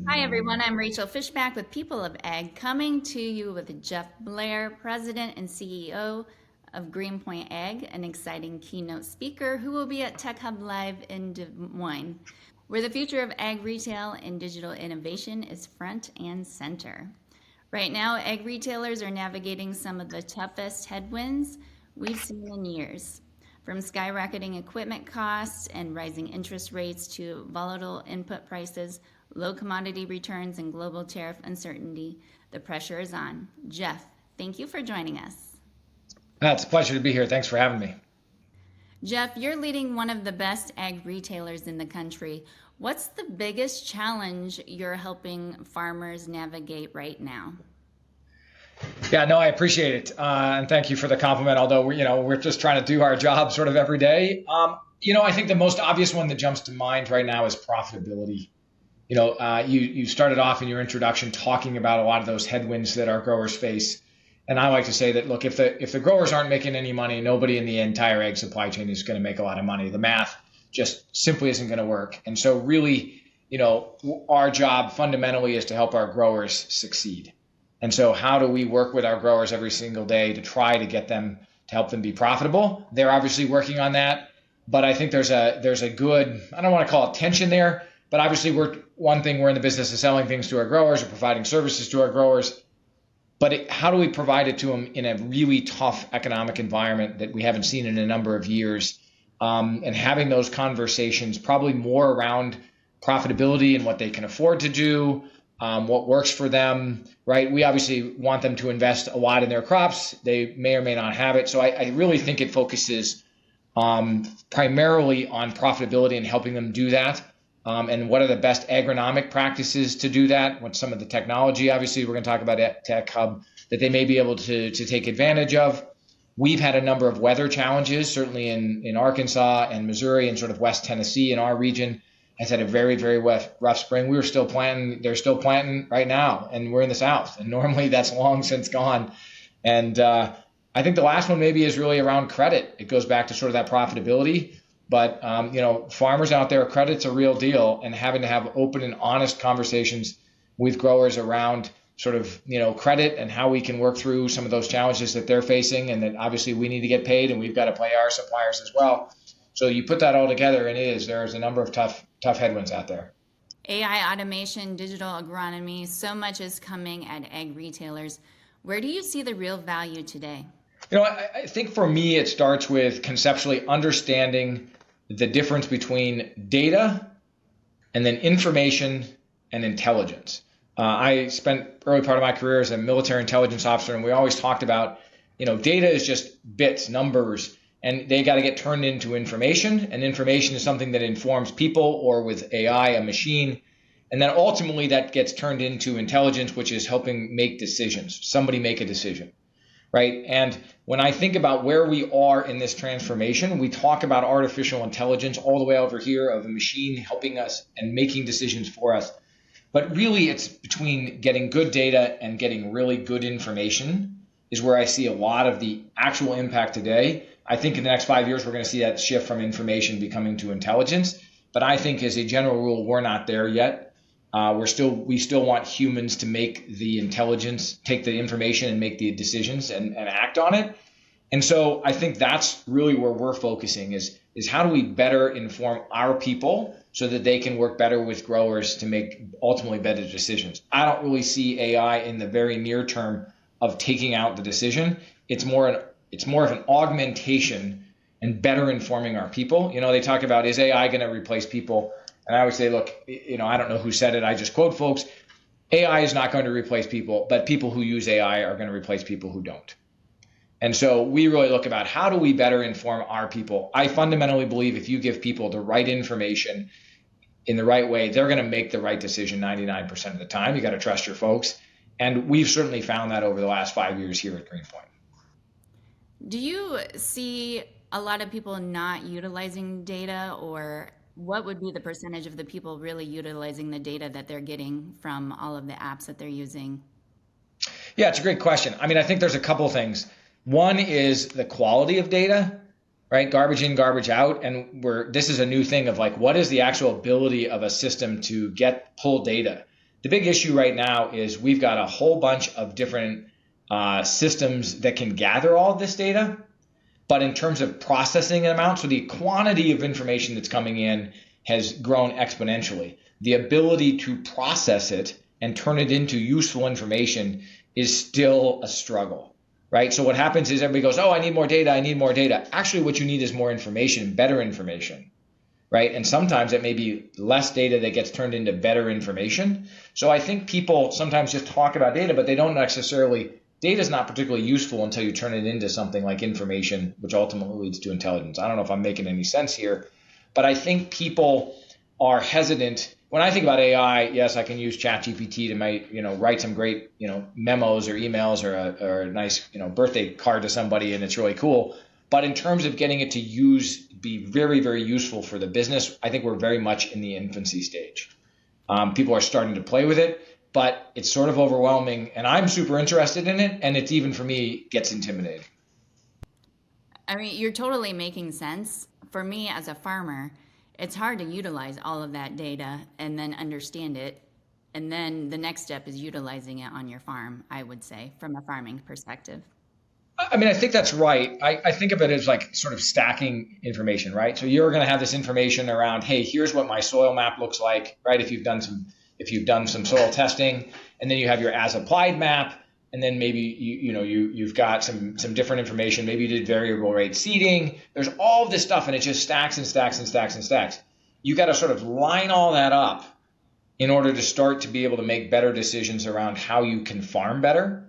Hi, everyone. I'm Rachel Fishback with People of Ag, coming to you with Jeff Blair, President and CEO of Greenpoint Ag, an exciting keynote speaker who will be at Tech Hub Live in Des Moines, where the future of ag retail and digital innovation is front and center. Right now, ag retailers are navigating some of the toughest headwinds we've seen in years. From skyrocketing equipment costs and rising interest rates to volatile input prices, low commodity returns, and global tariff uncertainty, the pressure is on. Jeff, thank you for joining us. It's a pleasure to be here. Thanks for having me. Jeff, you're leading one of the best ag retailers in the country. What's the biggest challenge you're helping farmers navigate right now? Yeah, no, I appreciate it, and thank you for the compliment. Although we're just trying to do our job sort of every day. I think the most obvious one that jumps to mind right now is profitability. You started off in your introduction talking about a lot of those headwinds that our growers face, and I like to say that look, if the growers aren't making any money, nobody in the entire egg supply chain is going to make a lot of money. The math just simply isn't going to work, and so really, our job fundamentally is to help our growers succeed. And so how do we work with our growers every single day to try to get them to help them be profitable? They're obviously working on that, but I think there's a good, I don't want to call it tension there, but obviously we're in the business of selling things to our growers or providing services to our growers. But how do we provide it to them in a really tough economic environment that we haven't seen in a number of years? And having those conversations probably more around profitability and what they can afford to do, what works for them, right? We obviously want them to invest a lot in their crops. They may or may not have it. So I really think it focuses primarily on profitability and helping them do that. And what are the best agronomic practices to do that? What's some of the technology, obviously, we're going to talk about at Tech Hub, that they may be able to take advantage of. We've had a number of weather challenges, certainly in Arkansas and Missouri and sort of West Tennessee in our region. Has had a very, very rough spring. We were still planting, they're still planting right now, and we're in the South. And normally that's long since gone. And I think the last one maybe is really around credit. It goes back to sort of that profitability. But, farmers out there, credit's a real deal, and having to have open and honest conversations with growers around sort of, credit and how we can work through some of those challenges that they're facing, and that obviously we need to get paid and we've got to pay our suppliers as well. So you put that all together, and there's a number of tough headwinds out there. AI automation, digital agronomy, so much is coming at ag retailers. Where do you see the real value today? I think for me, it starts with conceptually understanding the difference between data and then information and intelligence. I spent early part of my career as a military intelligence officer, and we always talked about, data is just bits, numbers, and they got to get turned into information. And information is something that informs people, or with AI, a machine. And then ultimately that gets turned into intelligence, which is helping make decisions, somebody make a decision. Right. And when I think about where we are in this transformation, we talk about artificial intelligence all the way over here of a machine helping us and making decisions for us. But really, it's between getting good data and getting really good information is where I see a lot of the actual impact today. I think in the next 5 years, we're going to see that shift from information becoming to intelligence. But I think as a general rule, we're not there yet. We still want humans to make the intelligence, take the information and make the decisions and act on it. And so I think that's really where we're focusing is how do we better inform our people so that they can work better with growers to make ultimately better decisions. I don't really see AI in the very near term of taking out the decision. It's more of an augmentation and better informing our people. They talk about, is AI going to replace people? And I always say, look, I don't know who said it. I just quote folks. AI is not going to replace people, but people who use AI are going to replace people who don't. And so we really look about how do we better inform our people. I fundamentally believe if you give people the right information in the right way, they're going to make the right decision 99% of the time. You got to trust your folks. And we've certainly found that over the last 5 years here at Greenpoint. Do you see a lot of people not utilizing data, or what would be the percentage of the people really utilizing the data that they're getting from all of the apps that they're using? Yeah, it's a great question. I mean, I think there's a couple of things. One is the quality of data, right? Garbage in, garbage out. And this is a new thing of like, what is the actual ability of a system to pull data The big issue right now is we've got a whole bunch of different systems that can gather all of this data, but in terms of processing an amount, so the quantity of information that's coming in has grown exponentially. The ability to process it and turn it into useful information is still a struggle, right? So what happens is everybody goes, oh, I need more data, I need more data. Actually, what you need is more information, better information, right? And sometimes it may be less data that gets turned into better information. So I think people sometimes just talk about data, but they don't necessarily, data is not particularly useful until you turn it into something like information, which ultimately leads to intelligence. I don't know if I'm making any sense here, but I think people are hesitant. When I think about AI, yes, I can use ChatGPT to write some great, memos or emails or a nice, birthday card to somebody, and it's really cool. But in terms of getting it to be very, very useful for the business, I think we're very much in the infancy stage. People are starting to play with it, but it's sort of overwhelming, and I'm super interested in it, and it's even for me gets intimidating. I mean, you're totally making sense. For me as a farmer, it's hard to utilize all of that data and then understand it. And then the next step is utilizing it on your farm, I would say, from a farming perspective. I mean, I think that's right. I think of it as like sort of stacking information, right? So you're going to have this information around, hey, here's what my soil map looks like, right? If you've done some soil testing, and then you have your as applied map, and then maybe you've got some different information. Maybe you did variable rate seeding. There's all of this stuff, and it just stacks and stacks and stacks and stacks. You got to sort of line all that up in order to start to be able to make better decisions around how you can farm better.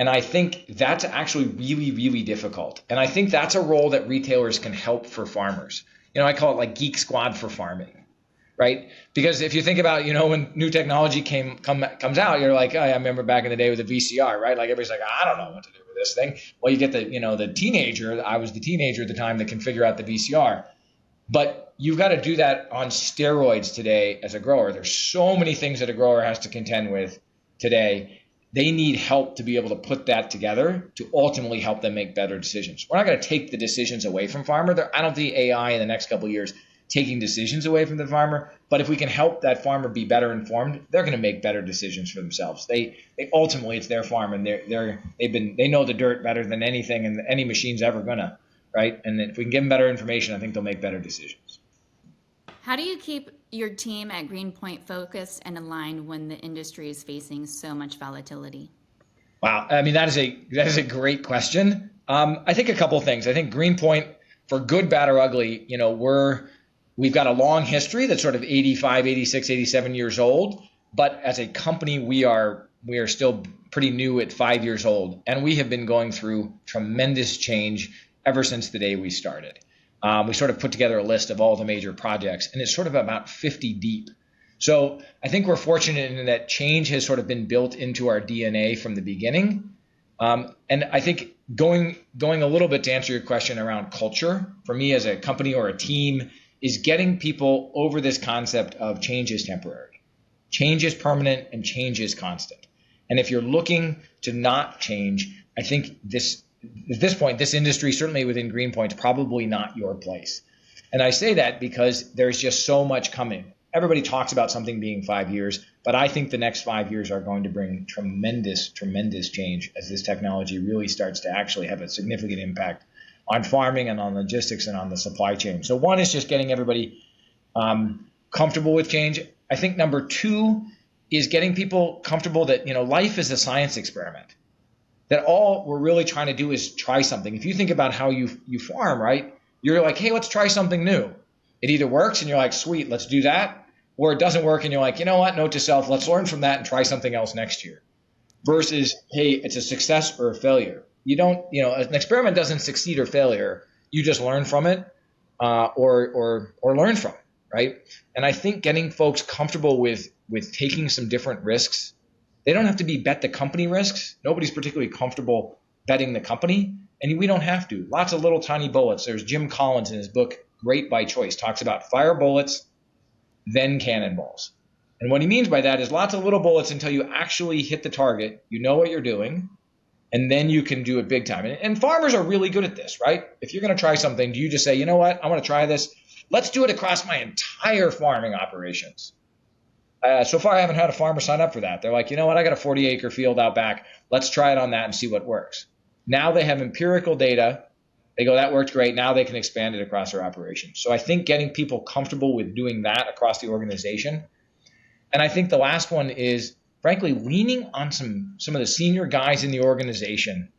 And I think that's actually really, really difficult. And I think that's a role that retailers can help for farmers. I call it like Geek Squad for farming, right? Because if you think about, when new technology comes out, you're like, oh, I remember back in the day with the VCR, right? Like everybody's like, I don't know what to do with this thing. Well, you get the teenager. I was the teenager at the time that can figure out the VCR. But you've got to do that on steroids today as a grower. There's so many things that a grower has to contend with today. They need help to be able to put that together to ultimately help them make better decisions. We're not going to take the decisions away from farmer. I don't see AI in the next couple of years taking decisions away from the farmer. But if we can help that farmer be better informed, they're going to make better decisions for themselves. They ultimately, it's their farm, and they know the dirt better than anything and any machine's ever gonna, right? And if we can give them better information, I think they'll make better decisions. How do you keep your team at Greenpoint focused and aligned when the industry is facing so much volatility? Wow, I mean that is a great question. I think a couple of things. I think Greenpoint, for good, bad, or ugly, we've got a long history that's sort of 85, 86, 87 years old. But as a company, we are still pretty new at 5 years old, and we have been going through tremendous change ever since the day we started. We sort of put together a list of all the major projects, and it's sort of about 50 deep. So I think we're fortunate in that change has sort of been built into our DNA from the beginning. And I think going a little bit to answer your question around culture, for me as a company or a team, is getting people over this concept of change is temporary. Change is permanent and change is constant. And if you're looking to not change, I think at this point, this industry, certainly within Greenpoint, is probably not your place. And I say that because there's just so much coming. Everybody talks about something being 5 years, but I think the next 5 years are going to bring tremendous, tremendous change as this technology really starts to actually have a significant impact on farming and on logistics and on the supply chain. So one is just getting everybody comfortable with change. I think number two is getting people comfortable that, life is a science experiment. That all we're really trying to do is try something. If you think about how you farm, right? You're like, hey, let's try something new. It either works and you're like, sweet, let's do that. Or it doesn't work and you're like, you know what? Note to self, let's learn from that and try something else next year. Versus, hey, it's a success or a failure. You don't, an experiment doesn't succeed or failure. You just learn from it or learn from it, right? And I think getting folks comfortable with taking some different risks. They don't have to be bet the company risks. Nobody's particularly comfortable betting the company, and we don't have to. Lots of little tiny bullets. There's Jim Collins in his book, Great by Choice, talks about fire bullets, then cannonballs. And what he means by that is lots of little bullets until you actually hit the target, you know what you're doing, and then you can do it big time. And farmers are really good at this, right? If you're going to try something, do you just say, you know what, I want to try this. Let's do it across my entire farming operations. So far, I haven't had a farmer sign up for that. They're like, you know what? I got a 40-acre field out back. Let's try it on that and see what works. Now they have empirical data. They go, that worked great. Now they can expand it across their operation. So I think getting people comfortable with doing that across the organization. And I think the last one is, frankly, leaning on some of the senior guys in the organization.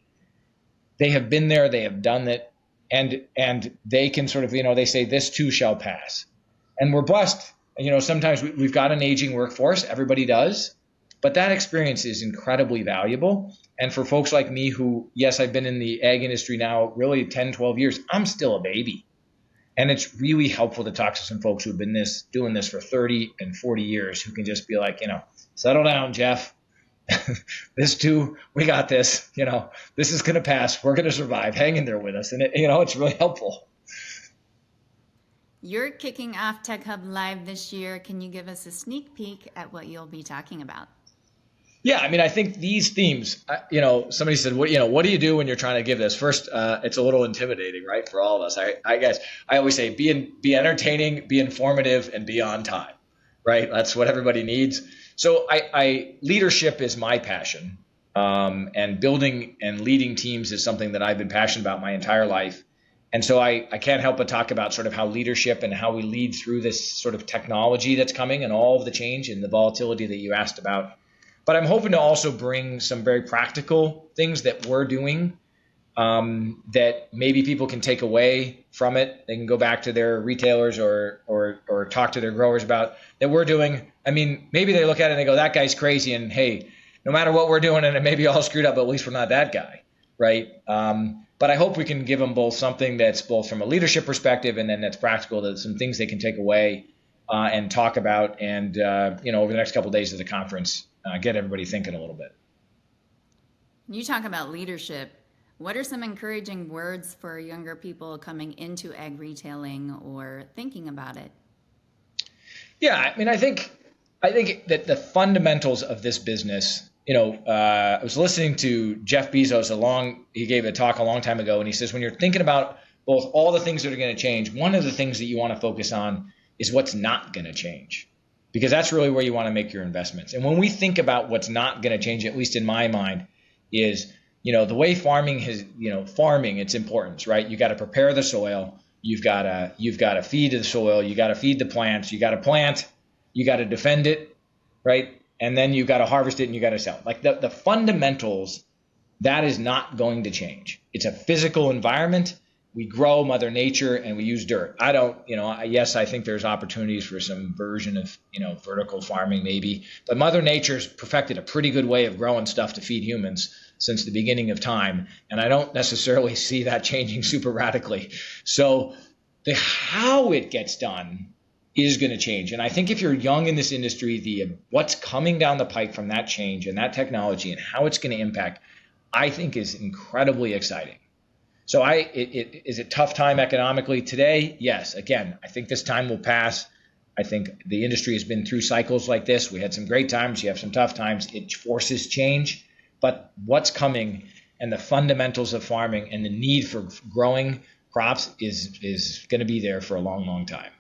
They have been there. They have done it. And they can sort of, they say this too shall pass. And we're blessed. Sometimes we've got an aging workforce. Everybody does. But that experience is incredibly valuable. And for folks like me who, yes, I've been in the ag industry now really 10, 12 years, I'm still a baby. And it's really helpful to talk to some folks who've been doing this for 30 and 40 years who can just be like, settle down, Jeff. This too, we got this. This is going to pass. We're going to survive. Hang in there with us. And it's really helpful. You're kicking off Tech Hub Live this year. Can you give us a sneak peek at what you'll be talking about? Yeah, I think these themes, somebody said, what do you do when you're trying to give this? First, it's a little intimidating, right, for all of us. I guess I always say be entertaining, be informative, and be on time, right? That's what everybody needs. So leadership is my passion, and building and leading teams is something that I've been passionate about my entire life. And so I can't help but talk about sort of how leadership and how we lead through this sort of technology that's coming and all of the change and the volatility that you asked about. But I'm hoping to also bring some very practical things that we're doing that maybe people can take away from it. They can go back to their retailers or talk to their growers about that we're doing. Maybe they look at it and they go, that guy's crazy. And hey, no matter what we're doing, and it may be all screwed up, but at least we're not that guy, right? But I hope we can give them both something that's both from a leadership perspective and then that's practical, that some things they can take away and talk about. And, over the next couple of days of the conference, get everybody thinking a little bit. You talk about leadership. What are some encouraging words for younger people coming into ag retailing or thinking about it? Yeah, I think that the fundamentals of this business, I was listening to Jeff Bezos he gave a talk a long time ago, and he says, when you're thinking about both all the things that are going to change, one of the things that you want to focus on is what's not going to change, because that's really where you want to make your investments. And when we think about what's not going to change, at least in my mind, is, the way farming has, farming, its importance, right? You got to prepare the soil. You've got to feed the soil. You got to feed the plants. You got to plant. You got to defend it, right? And then you got to harvest it and you got to sell it. Like the fundamentals, that is not going to change. It's a physical environment. We grow Mother Nature and we use dirt. Yes, I think there's opportunities for some version of, vertical farming maybe, but Mother Nature's perfected a pretty good way of growing stuff to feed humans since the beginning of time. And I don't necessarily see that changing super radically. So the how it gets done is going to change. And I think if you're young in this industry, what's coming down the pike from that change and that technology and how it's going to impact, I think is incredibly exciting. So is it tough time economically today? Yes. Again, I think this time will pass. I think the industry has been through cycles like this. We had some great times. You have some tough times. It forces change. But what's coming and the fundamentals of farming and the need for growing crops is going to be there for a long, long time.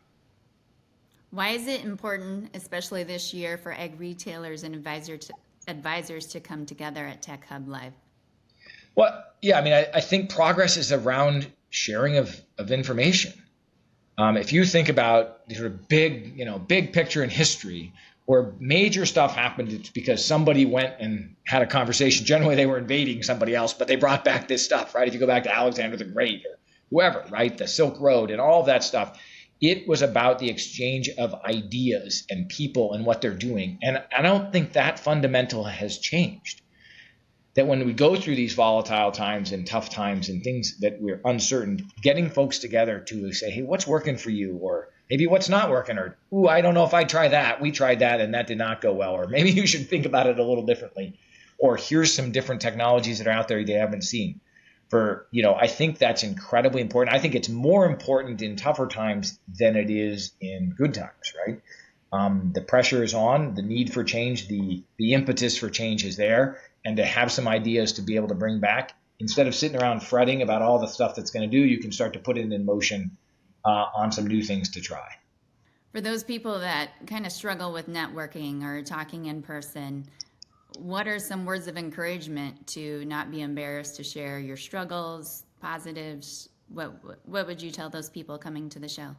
Why is it important, especially this year, for ag retailers and advisors to come together at Tech Hub Live? Well, yeah, I think progress is around sharing of information. If you think about the sort of big picture in history, where major stuff happened, it's because somebody went and had a conversation. Generally, they were invading somebody else, but they brought back this stuff, right? If you go back to Alexander the Great or whoever, right? The Silk Road and all of that stuff. It was about the exchange of ideas and people and what they're doing. And I don't think that fundamental has changed. That when we go through these volatile times and tough times and things that we're uncertain, getting folks together to say, hey, what's working for you? Or maybe what's not working? Or, ooh, I don't know if I'd try that. We tried that and that did not go well. Or maybe you should think about it a little differently. Or here's some different technologies that are out there they haven't seen. I think that's incredibly important. I think it's more important in tougher times than it is in good times, right? The pressure is on, the need for change, the impetus for change is there, and to have some ideas to be able to bring back, instead of sitting around fretting about all the stuff that's going to do, you can start to put it in motion on some new things to try. For those people that kind of struggle with networking or talking in person, what are some words of encouragement to not be embarrassed to share your struggles, positives? What would you tell those people coming to the show?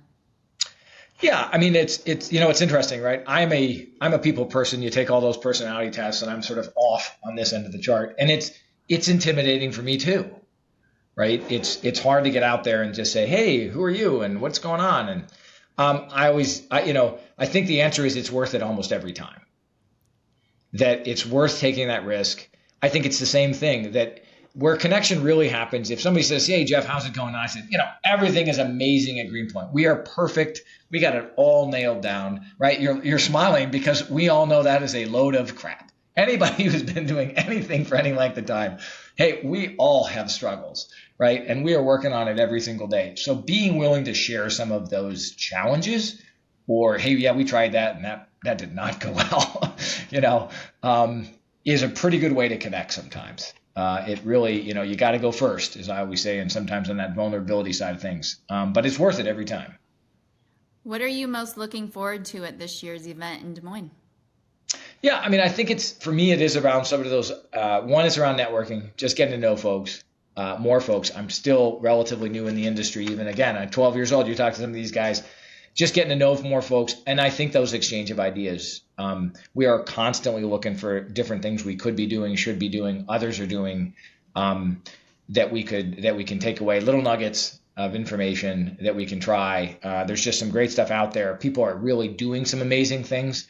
Yeah, I mean it's interesting, right? I'm a people person. You take all those personality tests, and I'm sort of off on this end of the chart, and it's intimidating for me too, right? It's hard to get out there and just say, hey, who are you, and what's going on, and I think the answer is it's worth it almost every time. That it's worth taking that risk. I think it's the same thing that where connection really happens. If somebody says, hey, Jeff, how's it going? And I said, everything is amazing at Greenpoint. We are perfect. We got it all nailed down, right? You're smiling because we all know that is a load of crap. Anybody who's been doing anything for any length of time, hey, we all have struggles, right? And we are working on it every single day. So being willing to share some of those challenges, or, hey, yeah, we tried that and that did not go well, is a pretty good way to connect sometimes. It really, you got to go first, as I always say, and sometimes on that vulnerability side of things. But it's worth it every time. What are you most looking forward to at this year's event in Des Moines? Yeah, I mean, I think for me, it is around some of those. One is around networking, just getting to know folks, more folks. I'm still relatively new in the industry. Even again, I'm 12 years old. You talk to some of these guys, just getting to know more folks. And I think those exchange of ideas. We are constantly looking for different things we could be doing, should be doing, others are doing, that we can take away, little nuggets of information that we can try. There's just some great stuff out there. People are really doing some amazing things,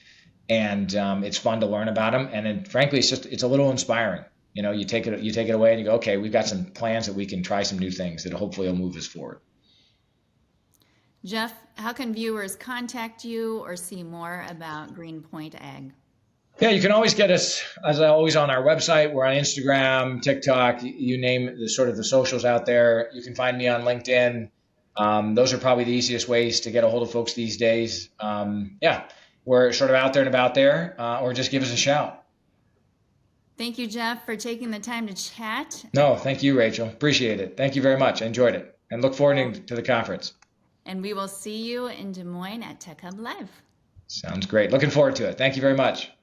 and it's fun to learn about them. And then, frankly, it's a little inspiring. You take it away and you go, okay, we've got some plans that we can try some new things that hopefully will move us forward. Jeff, how can viewers contact you or see more about Greenpoint Ag? Yeah, you can always get us, as always, on our website. We're on Instagram, TikTok, you name the sort of the socials out there. You can find me on LinkedIn. Those are probably the easiest ways to get a hold of folks these days. Yeah, we're sort of out there and about there, or just give us a shout. Thank you, Jeff, for taking the time to chat. No, thank you, Rachel. Appreciate it. Thank you very much. I enjoyed it and look forward to the conference. And we will see you in Des Moines at Tech Hub Live. Sounds great. Looking forward to it. Thank you very much.